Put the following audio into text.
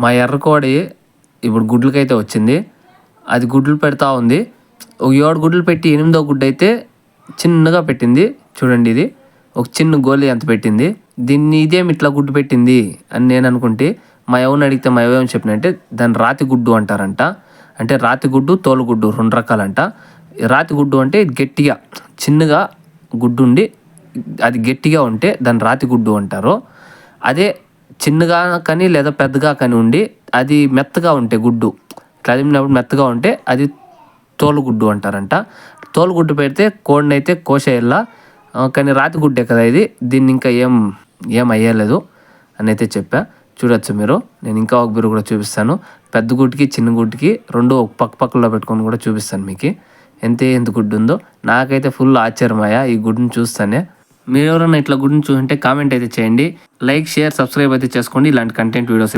మా ఎర్రకోడి ఇప్పుడు గుడ్లకైతే వచ్చింది. అది గుడ్లు పెడతా ఉంది. ఒక 7 గుడ్లు పెట్టి 8వ గుడ్డు అయితే చిన్నగా పెట్టింది. చూడండి, ఇది ఒక చిన్న గోళీ అంత పెట్టింది. దీన్ని ఇదేమి ఇట్లా గుడ్డు పెట్టింది అని నేను అనుకుంటే, మా ఎవరిని అడిగితే మా ఏమని చెప్పినంటే దాన్ని రాతి గుడ్డు అంటారంట. అంటే రాతి గుడ్డు, తోలుగుడ్డు 2 రకాలంట. రాతి గుడ్డు అంటే గట్టిగా చిన్నగా గుడ్డు ఉండి అది గట్టిగా ఉంటే దాన్ని రాతి గుడ్డు అంటారు. అదే చిన్నగా కానీ లేదా పెద్దగా కానీ ఉండి అది మెత్తగా ఉంటే గుడ్డు ఇట్లా అదిమినప్పుడు మెత్తగా ఉంటే అది తోలుగుడ్డు అంటారంట. తోలుగుడ్డు పెడితే కోడిని అయితే కోసేయాల. కానీ రాతి గుడ్డే కదా ఇది, దీన్ని ఇంకా ఏం అయ్యలేదు అని అయితే చెప్పా. చూడొచ్చు మీరు. నేను ఇంకా ఒక బిరు కూడా చూపిస్తాను. పెద్ద గుడ్డుకి చిన్న గుడ్డుకి 2 పక్క పక్కలో పెట్టుకొని కూడా చూపిస్తాను మీకు ఎంత గుడ్డు ఉందో. నాకైతే ఫుల్ ఆశ్చర్యమయ్యా ఈ గుడ్డుని చూస్తానే. మీరు ఎవరైనా ఇట్లా గుడ్డుని చూస్తుంటే కామెంట్ అయితే చేయండి. లైక్, షేర్, సబ్స్క్రైబ్ అయితే చేసుకోండి ఇలాంటి కంటెంట్ వీడియోస్